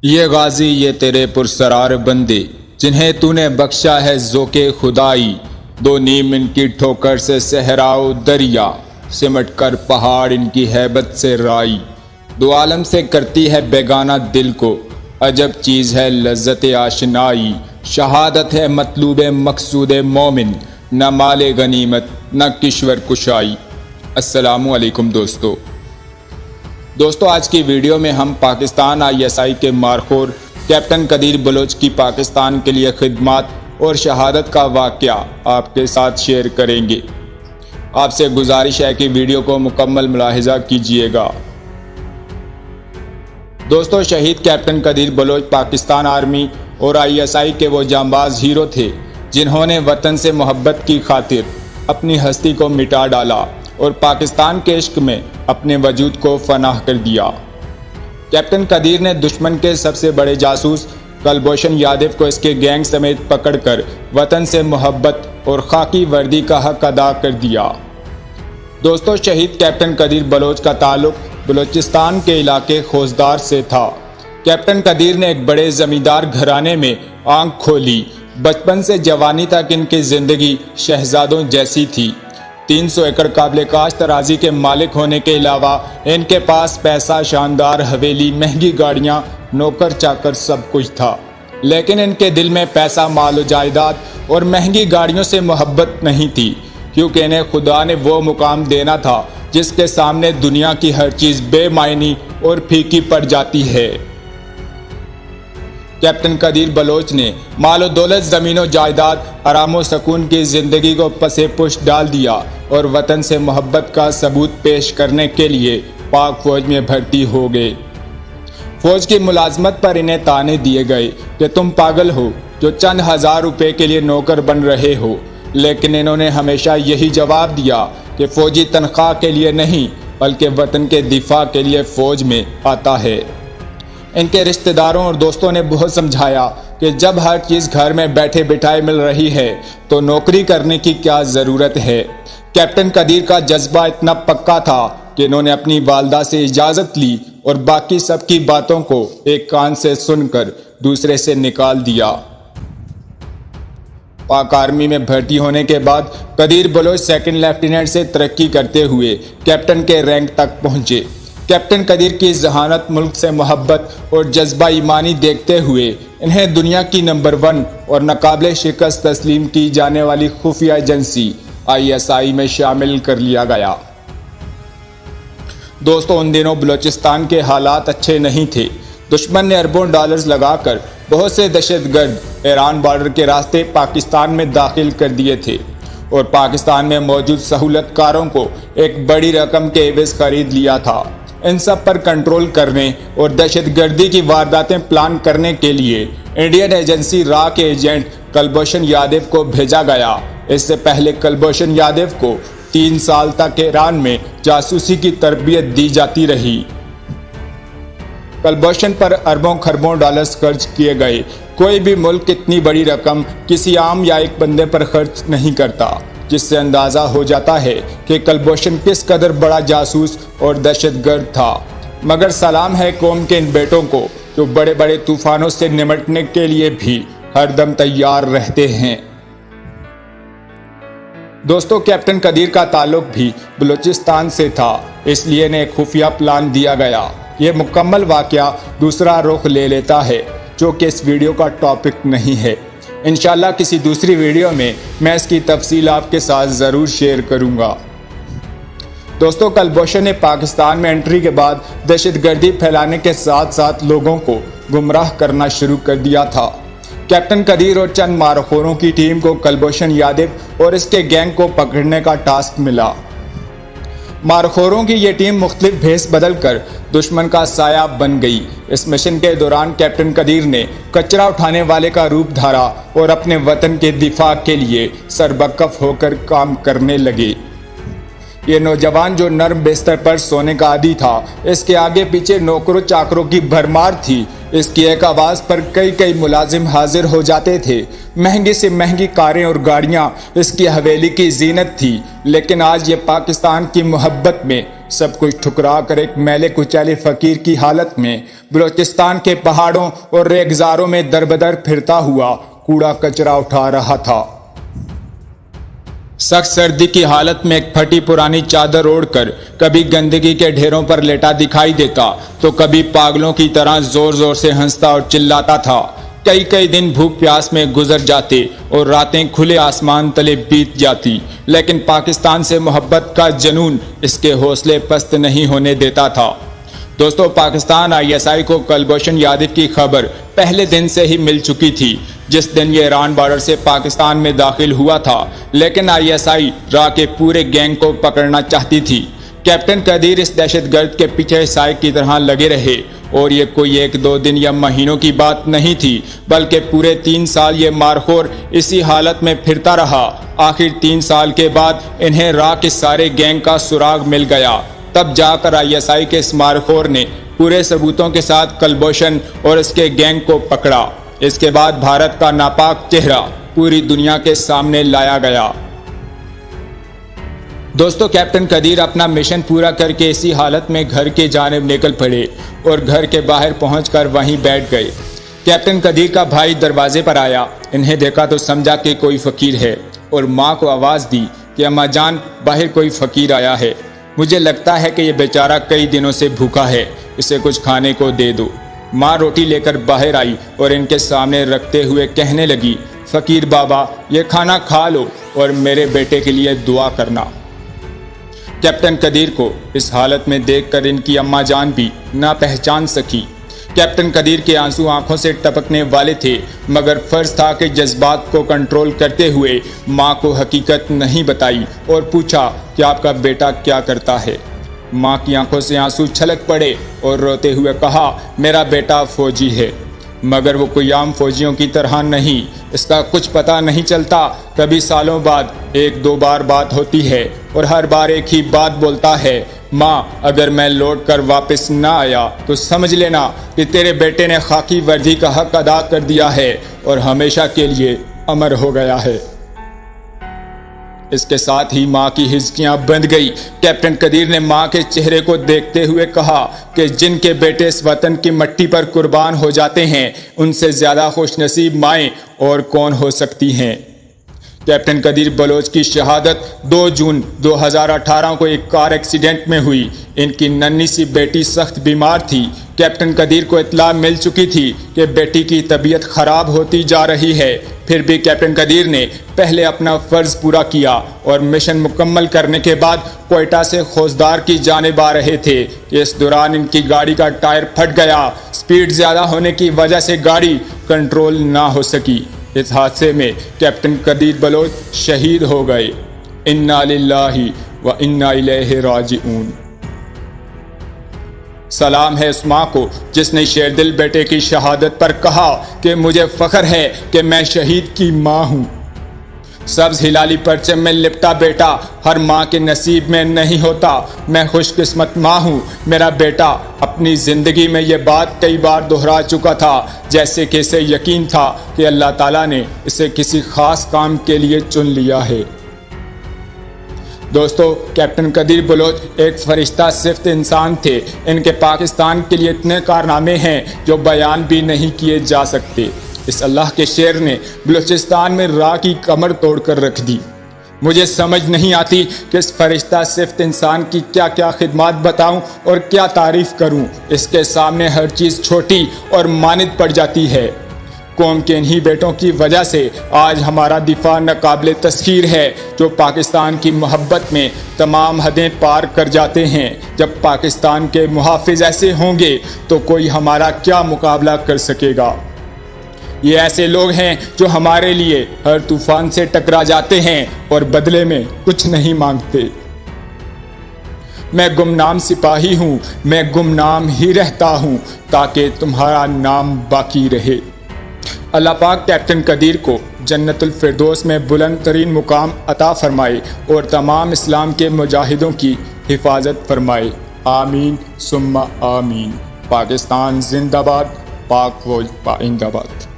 ये गाजी ये तेरे पुरसरार बंदे जिन्हें तूने बख्शा है ज़ोके खुदाई। दो नीम इनकी ठोकर से सहराओ दरिया, सिमट कर पहाड़ इनकी हैबत से राई। दो आलम से करती है बेगाना दिल को, अजब चीज़ है लज्जत आशनाई। शहादत है मतलूब मकसूद मोमिन, न माले गनीमत न किश्वर कुशाई। अस्सलामु अलैकुम दोस्तों आज की वीडियो में हम पाकिस्तान ISI के मारखोर कैप्टन कदीर बलोच की पाकिस्तान के लिए खिदमत और शहादत का वाक़या आपके साथ शेयर करेंगे। आपसे गुजारिश है कि वीडियो को मुकम्मल मुलाहिजा कीजिएगा। दोस्तों शहीद कैप्टन कदीर बलोच पाकिस्तान आर्मी और ISI के वो जांबाज हीरो थे जिन्होंने वतन से मोहब्बत की खातिर अपनी हस्ती को मिटा डाला और पाकिस्तान के इश्क में अपने वजूद को फनाह कर दिया। कैप्टन कदीर ने दुश्मन के सबसे बड़े जासूस कुलभूषण यादव को इसके गैंग समेत पकड़कर वतन से मोहब्बत और खाकी वर्दी का हक अदा कर दिया। दोस्तों शहीद कैप्टन कदीर बलोच का ताल्लुक बलोचिस्तान के इलाके खोजदार से था। कैप्टन कदीर ने एक बड़े जमींदार घराने में आंख खोली। बचपन से जवानी तक इनकी जिंदगी शहजादों जैसी थी। 300 एकड़ काबिल काश्त तराजी के मालिक होने के अलावा इनके पास पैसा, शानदार हवेली, महंगी गाड़ियां, नौकर चाकर सब कुछ था। लेकिन इनके दिल में पैसा, माल जायदाद और महंगी गाड़ियों से मोहब्बत नहीं थी, क्योंकि इन्हें खुदा ने वो मुकाम देना था जिसके सामने दुनिया की हर चीज़ बेमायनी और फीकी पड़ जाती है। कैप्टन कदीर बलोच ने मालो दौलत, ज़मीनो जायदाद, आराम सुकून की ज़िंदगी को पसे पुश डाल दिया और वतन से मोहब्बत का सबूत पेश करने के लिए पाक फ़ौज में भर्ती हो गए। फ़ौज की मुलाजमत पर इन्हें ताने दिए गए कि तुम पागल हो जो चंद हज़ार रुपये के लिए नौकर बन रहे हो। लेकिन इन्होंने हमेशा यही जवाब दिया कि फ़ौजी तनख्वाह के लिए नहीं बल्कि वतन के दिफा के लिए फ़ौज में आता है। इनके रिश्तेदारों और दोस्तों ने बहुत समझाया कि जब हर चीज़ घर में बैठे बिठाए मिल रही है तो नौकरी करने की क्या ज़रूरत है। कैप्टन कदीर का जज्बा इतना पक्का था कि इन्होंने अपनी वालदा से इजाज़त ली और बाकी सबकी बातों को एक कान से सुनकर दूसरे से निकाल दिया। पाक आर्मी में भर्ती होने के बाद कदीर बलोच सेकंड लेफ्टिनेंट से तरक्की करते हुए कैप्टन के रैंक तक पहुंचे। कैप्टन कदीर की जहानत, मुल्क से मोहब्बत और जज्बा ईमानी देखते हुए इन्हें दुनिया की नंबर 1 और नाकाबिले शिकस्त तस्लीम की जाने वाली खुफिया एजेंसी ISI में शामिल कर लिया गया। दोस्तों उन दिनों बलूचिस्तान के हालात अच्छे नहीं थे। दुश्मन ने अरबों डॉलर्स लगाकर बहुत से दहशतगर्द ईरान बॉर्डर के रास्ते पाकिस्तान में दाखिल कर दिए थे और पाकिस्तान में मौजूद सहूलतकारों को एक बड़ी रकम के एवज खरीद लिया था। इन सब पर कंट्रोल करने और दहशतगर्दी की वारदातें प्लान करने के लिए इंडियन एजेंसी रा के एजेंट कुलभूषण यादव को भेजा गया। इससे पहले कुलभूषण यादव को 3 साल तक ईरान में जासूसी की तरबियत दी जाती रही। कुलभूषण पर अरबों खरबों डॉलर्स खर्च किए गए। कोई भी मुल्क इतनी बड़ी रकम किसी आम या एक बंदे पर खर्च नहीं करता, जिससे अंदाज़ा हो जाता है कि कुलभूषण किस कदर बड़ा जासूस और दहशतगर्द था। मगर सलाम है कौम के इन बेटों को जो बड़े बड़े तूफानों से निमटने के लिए भी हरदम तैयार रहते हैं। दोस्तों कैप्टन कदीर का ताल्लुक भी बलूचिस्तान से था, इसलिए इन्हें खुफिया प्लान दिया गया। ये मुकम्मल वाक़या दूसरा रुख ले लेता है जो कि इस वीडियो का टॉपिक नहीं है। इंशाल्लाह किसी दूसरी वीडियो में मैं इसकी तफसील आपके साथ ज़रूर शेयर करूंगा। दोस्तों कुलभूषण ने पाकिस्तान में एंट्री के बाद दहशतगर्दी फैलाने के साथ साथ लोगों को गुमराह करना शुरू कर दिया था। कैप्टन कदीर और चंद मारखोरों की टीम को कुलभूषण यादव और इसके गैंग को पकड़ने का टास्क मिला। मारखोरों की ये टीम मुख्तलिफ भेस बदल कर दुश्मन का साया बन गई। इस मिशन के दौरान कैप्टन कदीर ने कचरा उठाने वाले का रूप धारा और अपने वतन के दिफा के लिए सरबकफ होकर काम करने लगे। ये नौजवान जो नर्म बिस्तर पर सोने का आदी था, इसके आगे पीछे नौकरों चाकरों की भरमार थी। इसकी एक आवाज़ पर कई कई मुलाजिम हाजिर हो जाते थे। महंगी से महंगी कारें और गाड़ियां इसकी हवेली की जीनत थी। लेकिन आज ये पाकिस्तान की मोहब्बत में सब कुछ ठुकरा कर एक मैले कुचैले फ़कीर की हालत में बलूचिस्तान के पहाड़ों और रेगजारों में दरबदर फिरता हुआ कूड़ा कचरा उठा रहा था। सख्त सर्दी की हालत में एक फटी पुरानी चादर ओढ़कर कभी गंदगी के ढेरों पर लेटा दिखाई देता तो कभी पागलों की तरह जोर जोर से हंसता और चिल्लाता था। कई कई दिन भूख प्यास में गुजर जाते और रातें खुले आसमान तले बीत जाती, लेकिन पाकिस्तान से मोहब्बत का जुनून इसके हौसले पस्त नहीं होने देता था। दोस्तों, पाकिस्तान ISI को कुलभूषण यादव की खबर पहले दिन से ही मिल चुकी थी जिस दिन ये ईरान बॉर्डर से पाकिस्तान में दाखिल हुआ था। लेकिन ISI रा के पूरे गैंग को पकड़ना चाहती थी। कैप्टन कदीर इस दहशतगर्द के पीछे साय की तरह लगे रहे और ये कोई 1-2 दिन या महीनों की बात नहीं थी, बल्कि पूरे 3 साल ये मारखोर इसी हालत में फिरता रहा। आखिर 3 साल के बाद इन्हें रा के सारे गैंग का सुराग मिल गया। तब जाकर ISI के इस मारखोर ने पूरे सबूतों के साथ कुलभूषण और इसके गैंग को पकड़ा। इसके बाद भारत का नापाक चेहरा पूरी दुनिया के सामने लाया गया। दोस्तों, कैप्टन कदीर अपना मिशन पूरा करके इसी हालत में घर के जानिब निकल पड़े और घर के बाहर पहुंचकर वहीं बैठ गए। कैप्टन कदीर का भाई दरवाजे पर आया। इन्हें देखा तो समझा कि कोई फ़कीर है और माँ को आवाज़ दी कि अम्मा जान, बाहर कोई फ़कीर आया है। मुझे लगता है कि ये बेचारा कई दिनों से भूखा है, इसे कुछ खाने को दे दो। माँ रोटी लेकर बाहर आई और इनके सामने रखते हुए कहने लगी, फ़कीर बाबा, ये खाना खा लो और मेरे बेटे के लिए दुआ करना। कैप्टन कदीर को इस हालत में देखकर इनकी अम्मा जान भी ना पहचान सकी। कैप्टन कदीर के आंसू आंखों से टपकने वाले थे, मगर फर्ज था कि जज्बात को कंट्रोल करते हुए माँ को हकीकत नहीं बताई और पूछा कि आपका बेटा क्या करता है। माँ की आंखों से आंसू छलक पड़े और रोते हुए कहा, मेरा बेटा फौजी है, मगर वो कोई आम फौजियों की तरह नहीं। इसका कुछ पता नहीं चलता। कभी सालों बाद 1-2 बार बात होती है और हर बार एक ही बात बोलता है, माँ, अगर मैं लौट कर वापस ना आया तो समझ लेना कि तेरे बेटे ने खाकी वर्दी का हक अदा कर दिया है और हमेशा के लिए अमर हो गया है। इसके साथ ही माँ की हिचकियां बंध गई। कैप्टन कदीर ने माँ के चेहरे को देखते हुए कहा कि जिनके बेटे इस वतन की मिट्टी पर कुर्बान हो जाते हैं, उनसे ज़्यादा खुशनसीब माएँ और कौन हो सकती हैं। कैप्टन कदीर बलोच की शहादत 2 जून 2018 को एक कार एक्सीडेंट में हुई। इनकी नन्ही सी बेटी सख्त बीमार थी। कैप्टन कदीर को इत्तला मिल चुकी थी कि बेटी की तबीयत खराब होती जा रही है। फिर भी कैप्टन कदीर ने पहले अपना फ़र्ज़ पूरा किया और मिशन मुकम्मल करने के बाद कोयटा से खोजदार की जानिब आ रहे थे। इस दौरान इनकी गाड़ी का टायर फट गया। स्पीड ज़्यादा होने की वजह से गाड़ी कंट्रोल ना हो सकी। इस हादसे में कैप्टन कदीर बलोच शहीद हो गए। इन्ना लिल्लाहि व इन्ना इलैहि राजिऊन। सलाम है उस माँ को जिसने शेरदिल बेटे की शहादत पर कहा कि मुझे फ़ख्र है कि मैं शहीद की माँ हूँ। सब्ज़ हिलाली परचम में लिपटा बेटा हर माँ के नसीब में नहीं होता। मैं खुशकिस्मत माँ हूँ। मेरा बेटा अपनी ज़िंदगी में ये बात कई बार दोहरा चुका था, जैसे कि इसे यकीन था कि अल्लाह ताला ने इसे किसी ख़ास काम के लिए चुन लिया है। दोस्तों, कैप्टन कदीर बलोच एक फरिश्ता सिफ्त इंसान थे। इनके पाकिस्तान के लिए इतने कारनामे हैं जो बयान भी नहीं किए जा सकते। इस अल्लाह के शेर ने बलूचिस्तान में रा की कमर तोड़कर रख दी। मुझे समझ नहीं आती कि इस फरिश्ता सिफ्त इंसान की क्या क्या खिदमत बताऊं और क्या तारीफ़ करूं। इसके सामने हर चीज़ छोटी और मानित पड़ जाती है। कौम के इन्हीं बेटों की वजह से आज हमारा दिफा नाकाबिले तस्खीर है, जो पाकिस्तान की मोहब्बत में तमाम हदें पार कर जाते हैं। जब पाकिस्तान के मुहाफिज ऐसे होंगे तो कोई हमारा क्या मुकाबला कर सकेगा। ये ऐसे लोग हैं जो हमारे लिए हर तूफान से टकरा जाते हैं और बदले में कुछ नहीं मांगते। मैं गुमनाम सिपाही हूँ, मैं गुमनाम ही रहता हूँ ताकि तुम्हारा नाम बाकी रहे। अल्लाह पाक कैप्टन कदीर को जन्नतुल फिरदौस में बुलंद तरीन मुकाम अता फरमाए और तमाम इस्लाम के मुजाहिदों की हिफाजत फरमाए। आमीन सुम्मा आमीन। पाकिस्तान जिंदाबाद, पाक फौज पाइंदाबाद।